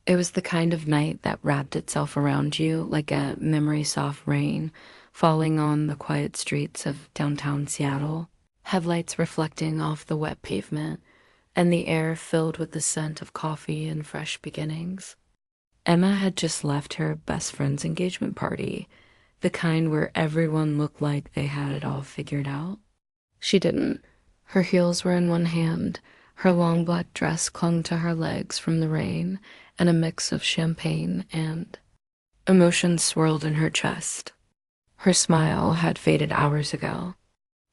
It was the kind of night that wrapped itself around you like a memory soft rain falling on the quiet streets of downtown Seattle, headlights reflecting off the wet pavement, and the air filled with the scent of coffee and fresh beginnings. Emma had just left her best friend's engagement party, the kind where everyone looked like they had it all figured out. She didn't. Her heels were in one hand, her long black dress clung to her legs from the rain, and a mix of champagne and emotions swirled in her chest. Her smile had faded hours ago.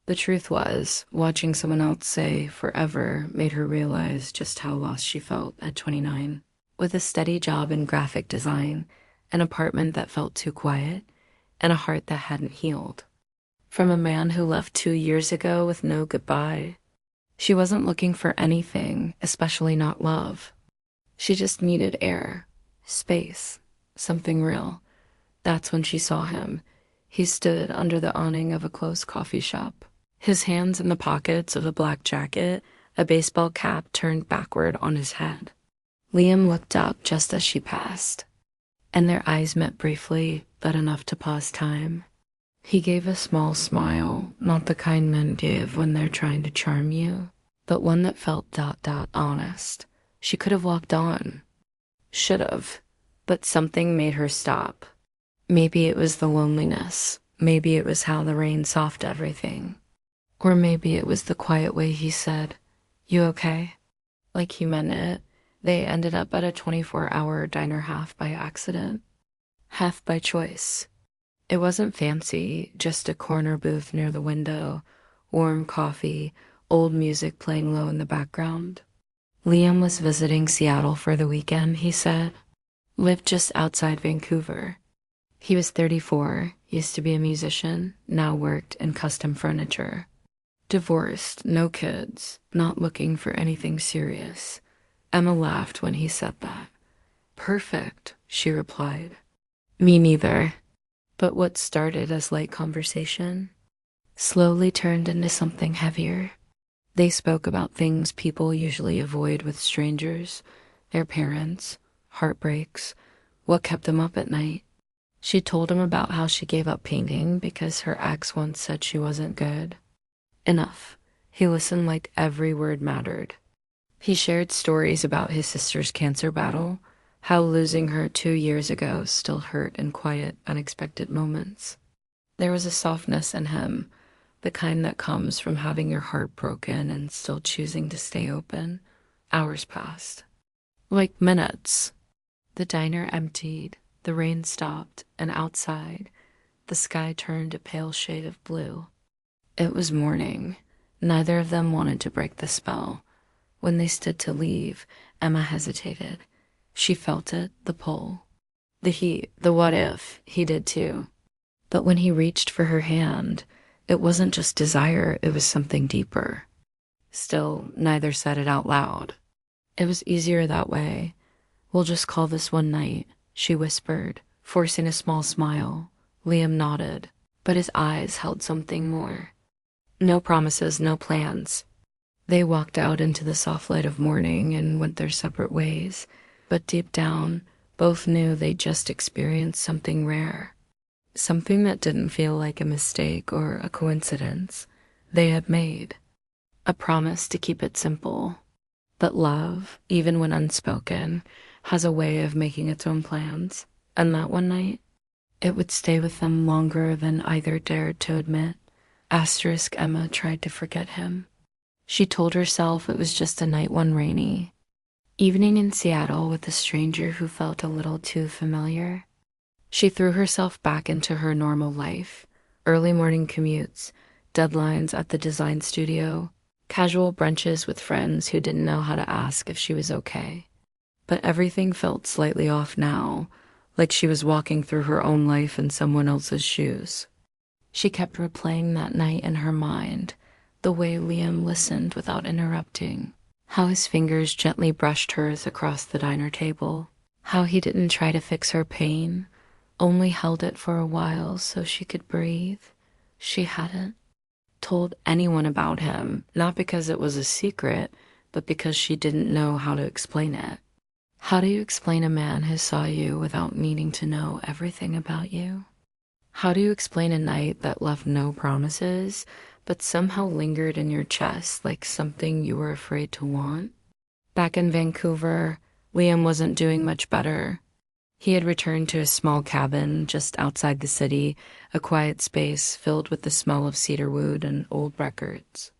The truth was, watching someone else say forever made her realize just how lost she felt at 29. With a steady job in graphic design, an apartment that felt too quiet, and a heart that hadn't healed. From a man who left 2 years ago with no goodbye. She wasn't looking for anything, especially not love. She just needed air, space, something real. That's when she saw him. He stood under the awning of a closed coffee shop, his hands in the pockets of a black jacket, a baseball cap turned backward on his head. Liam looked up just as she passed, and their eyes met briefly, but enough to pause time. He gave a small smile, not the kind men give when they're trying to charm you, but one that felt honest. She could have walked on. Should have. But something made her stop. Maybe it was the loneliness. Maybe it was how the rain softened everything. Or maybe it was the quiet way he said, "You okay?" Like he meant it. They ended up at a 24-hour diner half by accident, half by choice. It wasn't fancy, just a corner booth near the window, warm coffee, old music playing low in the background. Liam was visiting Seattle for the weekend, he said. Lived just outside Vancouver. He was 34, used to be a musician, now worked in custom furniture. Divorced, no kids, not looking for anything serious. Emma laughed when he said that. Perfect, she replied. Me neither. But what started as light conversation slowly turned into something heavier. They spoke about things people usually avoid with strangers, their parents, heartbreaks, what kept them up at night. She told him about how she gave up painting because her ex once said she wasn't good. Enough. He listened like every word mattered. He shared stories about his sister's cancer battle, how losing her 2 years ago still hurt in quiet, unexpected moments. There was a softness in him, the kind that comes from having your heart broken and still choosing to stay open. Hours passed. Like minutes. The diner emptied, the rain stopped, and outside, the sky turned a pale shade of blue. It was morning. Neither of them wanted to break the spell. When they stood to leave, Emma hesitated. She felt it, the pull. The heat, the what if, he did too. But when he reached for her hand, it wasn't just desire, it was something deeper. Still, neither said it out loud. It was easier that way. We'll just call this one night, she whispered, forcing a small smile. Liam nodded, but his eyes held something more. No promises, no plans. They walked out into the soft light of morning and went their separate ways, but deep down, both knew they'd just experienced something rare. Something that didn't feel like a mistake or a coincidence. They had made a promise to keep it simple. But love, even when unspoken, has a way of making its own plans. And that one night, it would stay with them longer than either dared to admit. Emma tried to forget him. She told herself it was just a night one rainy evening in Seattle with a stranger who felt a little too familiar. She threw herself back into her normal life, early morning commutes, deadlines at the design studio, casual brunches with friends who didn't know how to ask if she was okay. But everything felt slightly off now, like she was walking through her own life in someone else's shoes. She kept replaying that night in her mind, the way Liam listened without interrupting, how his fingers gently brushed hers across the diner table, how he didn't try to fix her pain, only held it for a while so she could breathe. She hadn't told anyone about him, not because it was a secret, but because she didn't know how to explain it. How do you explain a man who saw you without needing to know everything about you? How do you explain a night that left no promises, but somehow lingered in your chest like something you were afraid to want? Back in Vancouver, Liam wasn't doing much better. He had returned to a small cabin just outside the city, a quiet space filled with the smell of cedar wood and old records.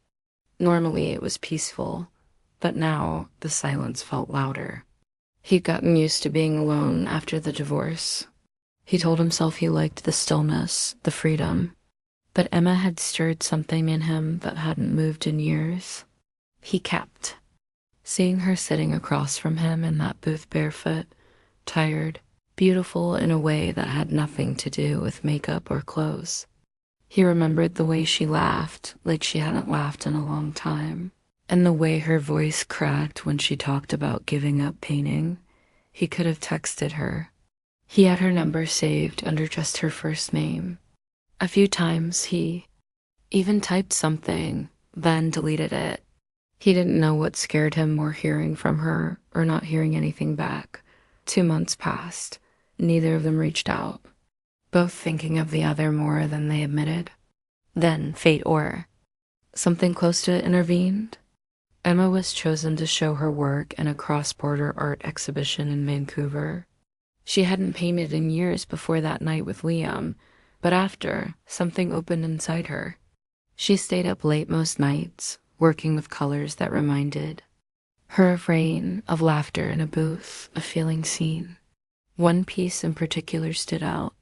Normally it was peaceful, but now the silence felt louder. He'd gotten used to being alone after the divorce. He told himself he liked the stillness, the freedom. But Emma had stirred something in him that hadn't moved in years. He kept. Seeing her sitting across from him in that booth barefoot, tired, beautiful in a way that had nothing to do with makeup or clothes. He remembered the way she laughed, like she hadn't laughed in a long time, and the way her voice cracked when she talked about giving up painting. He could have texted her. He had her number saved under just her first name. A few times he even typed something, then deleted it. He didn't know what scared him more, hearing from her or not hearing anything back. 2 months passed. Neither of them reached out, both thinking of the other more than they admitted. Then fate or something close to it intervened. Emma was chosen to show her work in a cross-border art exhibition in Vancouver. She hadn't painted in years before that night with Liam, but after, something opened inside her. She stayed up late most nights, working with colors that reminded her of rain, of laughter in a booth, of feeling seen. One piece in particular stood out,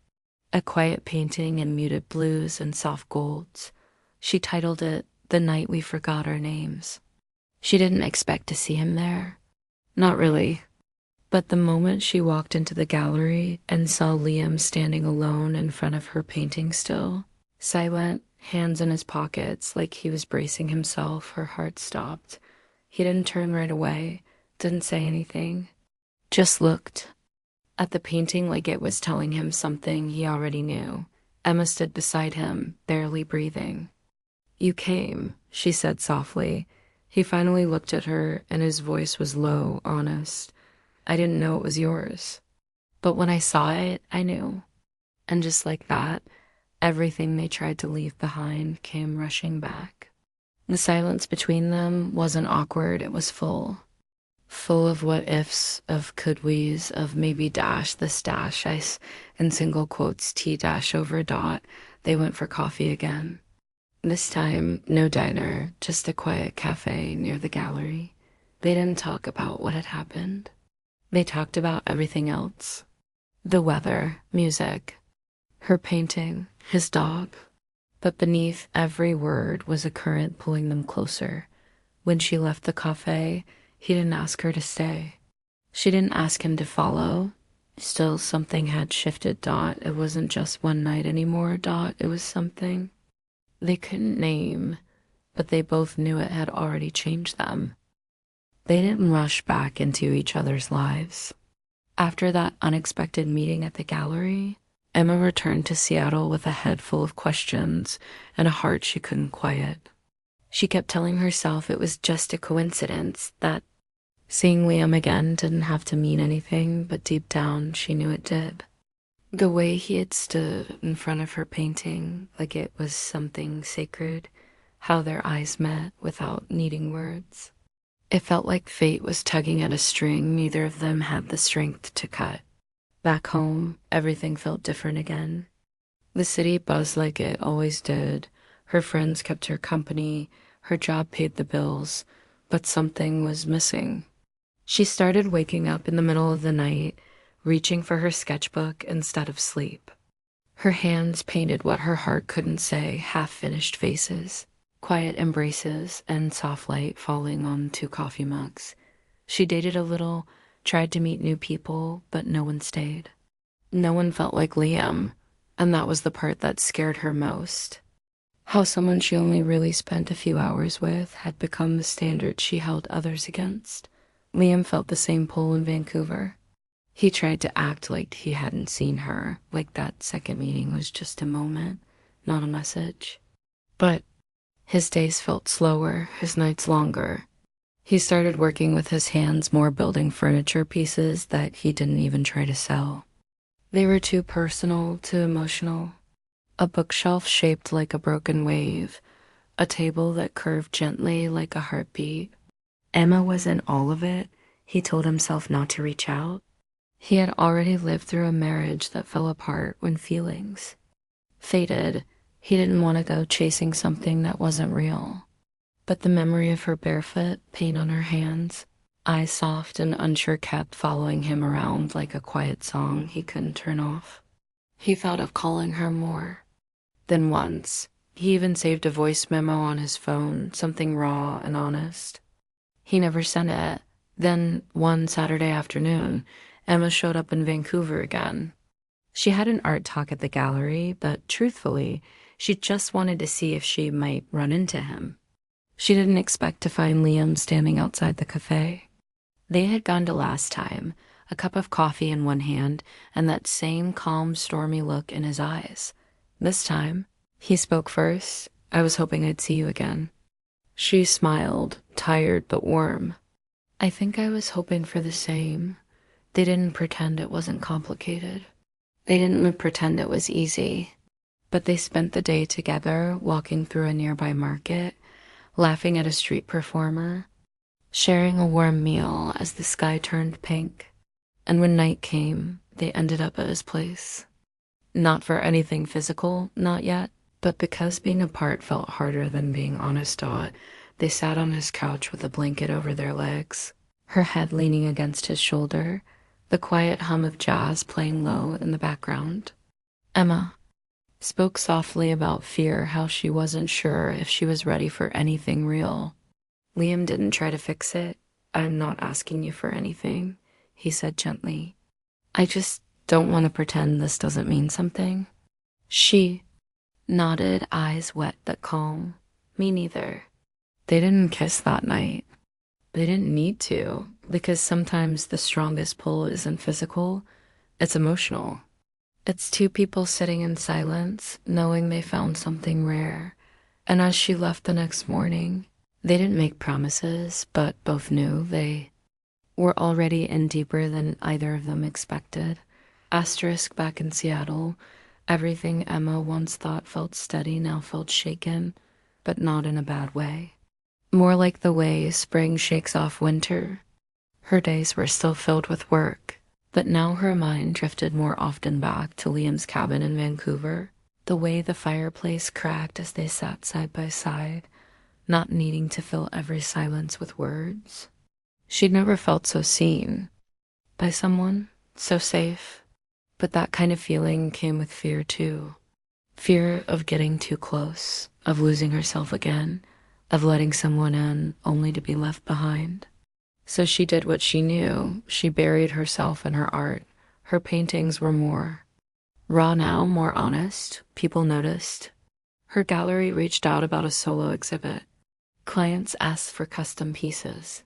a quiet painting in muted blues and soft golds. She titled it, "The Night We Forgot Our Names." She didn't expect to see him there. Not really. But the moment she walked into the gallery and saw Liam standing alone in front of her painting still, silent, hands in his pockets like he was bracing himself, her heart stopped. He didn't turn right away, didn't say anything, just looked at the painting like it was telling him something he already knew. Emma stood beside him, barely breathing. "You came," she said softly. He finally looked at her, and his voice was low, honest. "I didn't know it was yours. But when I saw it, I knew." And just like that, everything they tried to leave behind came rushing back. The silence between them wasn't awkward, it was full. Full of what ifs, of could we's, of maybe dash this dash ice, in single quotes T dash over dot. They went for coffee again. This time, no diner, just a quiet cafe near the gallery. They didn't talk about what had happened. They talked about everything else. The weather, music, her painting, his dog. But beneath every word was a current pulling them closer. When she left the cafe, he didn't ask her to stay. She didn't ask him to follow. Still, something had shifted, Dot. It wasn't just one night anymore, Dot. It was something they couldn't name, but they both knew it had already changed them. They didn't rush back into each other's lives. After that unexpected meeting at the gallery, Emma returned to Seattle with a head full of questions and a heart she couldn't quiet. She kept telling herself it was just a coincidence, that seeing Liam again didn't have to mean anything, but deep down she knew it did. The way he had stood in front of her painting like it was something sacred, how their eyes met without needing words. It felt like fate was tugging at a string neither of them had the strength to cut. Back home, everything felt different again. The city buzzed like it always did. Her friends kept her company, her job paid the bills, but something was missing. She started waking up in the middle of the night, reaching for her sketchbook instead of sleep. Her hands painted what her heart couldn't say, half-finished faces, quiet embraces, and soft light falling on 2 coffee mugs. She dated a little, tried to meet new people, but no one stayed. No one felt like Liam, and that was the part that scared her most. How someone she only really spent a few hours with had become the standard she held others against. Liam felt the same pull in Vancouver. He tried to act like he hadn't seen her, like that second meeting was just a moment, not a message. But his days felt slower, his nights longer. He started working with his hands, more building furniture pieces that he didn't even try to sell. They were too personal, too emotional. A bookshelf shaped like a broken wave, a table that curved gently like a heartbeat. Emma was in all of it. He told himself not to reach out. He had already lived through a marriage that fell apart when feelings faded. He didn't want to go chasing something that wasn't real. But the memory of her barefoot, paint on her hands, eyes soft and unsure, kept following him around like a quiet song he couldn't turn off. He thought of calling her more than once. He even saved a voice memo on his phone, something raw and honest. He never sent it. Then, one Saturday afternoon, Emma showed up in Vancouver again. She had an art talk at the gallery, but truthfully, she just wanted to see if she might run into him. She didn't expect to find Liam standing outside the cafe. They had gone to last time, a cup of coffee in one hand and that same calm, stormy look in his eyes. This time, he spoke first. "I was hoping I'd see you again." She smiled, tired but warm. "I think I was hoping for the same." They didn't pretend it wasn't complicated. They didn't pretend it was easy. But they spent the day together, walking through a nearby market, laughing at a street performer, sharing a warm meal as the sky turned pink. And when night came, they ended up at his place. Not for anything physical, not yet, but because being apart felt harder than being honest ought. They sat on his couch with a blanket over their legs, her head leaning against his shoulder, the quiet hum of jazz playing low in the background. Emma spoke softly about fear, how she wasn't sure if she was ready for anything real. Liam didn't try to fix it. "I'm not asking you for anything," he said gently. "I just don't want to pretend this doesn't mean something." She nodded, eyes wet but calm. "Me neither." They didn't kiss that night. They didn't need to, because sometimes the strongest pull isn't physical, it's emotional. It's two people sitting in silence, knowing they found something rare. And as she left the next morning, they didn't make promises, but both knew they were already in deeper than either of them expected. Asterisk back in Seattle, everything Emma once thought felt steady now felt shaken, but not in a bad way. More like the way spring shakes off winter. Her days were still filled with work, but now her mind drifted more often back to Liam's cabin in Vancouver, the way the fireplace cracked as they sat side by side, not needing to fill every silence with words. She'd never felt so seen by someone, so safe. But that kind of feeling came with fear too. Fear of getting too close, of losing herself again, of letting someone in only to be left behind. So she did what she knew. She buried herself in her art. Her paintings were more raw now, more honest. People noticed. Her gallery reached out about a solo exhibit. Clients asked for custom pieces.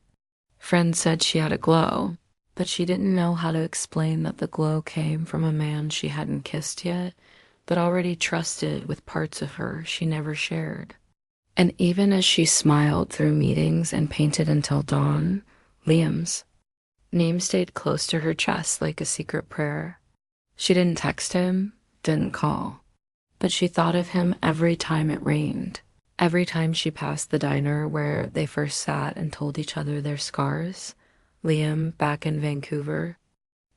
Friends said she had a glow, but she didn't know how to explain that the glow came from a man she hadn't kissed yet, but already trusted with parts of her she never shared. And even as she smiled through meetings and painted until dawn, Liam's name stayed close to her chest like a secret prayer. She didn't text him, didn't call, but she thought of him every time it rained, every time she passed the diner where they first sat and told each other their scars. Liam, back in Vancouver,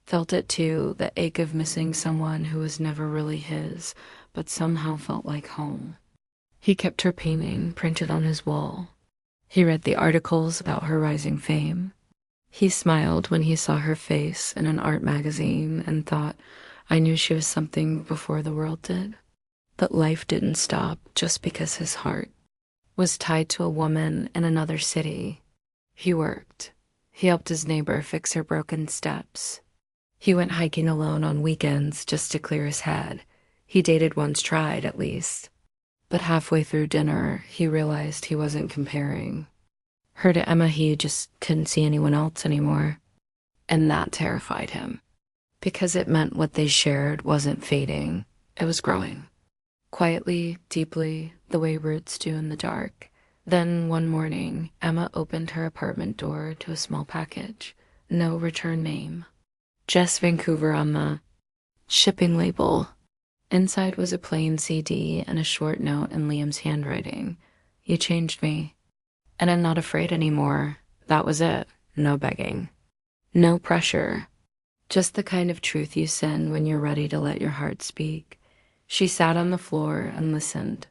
felt it too, the ache of missing someone who was never really his, but somehow felt like home. He kept her painting printed on his wall. He read the articles about her rising fame. He smiled when he saw her face in an art magazine and thought, "I knew she was something before the world did." But life didn't stop just because his heart was tied to a woman in another city. He worked. He helped his neighbor fix her broken steps. He went hiking alone on weekends just to clear his head. He dated once, tried at least. But halfway through dinner, he realized he wasn't comparing her to Emma. He just couldn't see anyone else anymore. And that terrified him, because it meant what they shared wasn't fading, it was growing. Quietly, deeply, the way roots do in the dark. Then one morning, Emma opened her apartment door to a small package. No return name. Just Vancouver on the shipping label. Inside was a plain CD and a short note in Liam's handwriting. You changed me. And I'm not afraid anymore. That was it. No begging. No pressure. Just the kind of truth you send when you're ready to let your heart speak. She sat on the floor and listened.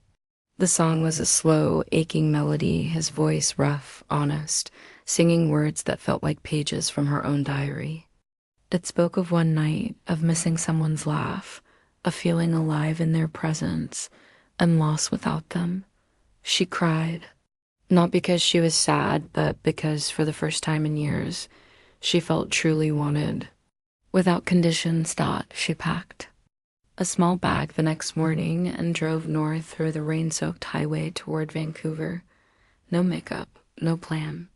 The song was a slow, aching melody, his voice rough, honest, singing words that felt like pages from her own diary. It spoke of one night, of missing someone's laugh, of feeling alive in their presence, and lost without them. She cried, not because she was sad, but because for the first time in years, she felt truly wanted. Without conditions, she packed a small bag the next morning and drove north through the rain-soaked highway toward Vancouver. No makeup, no plan.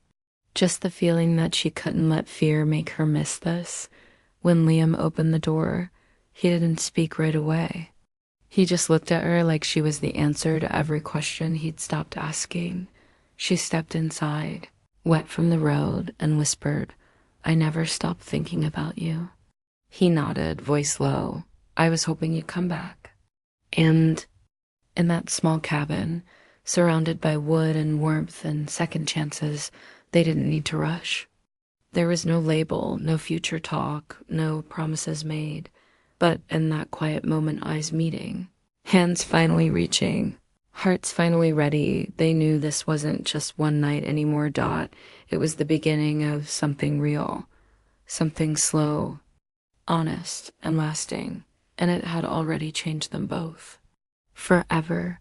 Just the feeling that she couldn't let fear make her miss this. When Liam opened the door, he didn't speak right away. He just looked at her like she was the answer to every question he'd stopped asking. She stepped inside, wet from the road, and whispered, "I never stopped thinking about you." He nodded, voice low. "I was hoping you'd come back." And in that small cabin, surrounded by wood and warmth and second chances, they didn't need to rush. There was no label, no future talk, no promises made. But in that quiet moment, eyes meeting, hands finally reaching, hearts finally ready, they knew this wasn't just one night anymore. It was the beginning of something real, something slow, honest, and lasting. And it had already changed them both. Forever.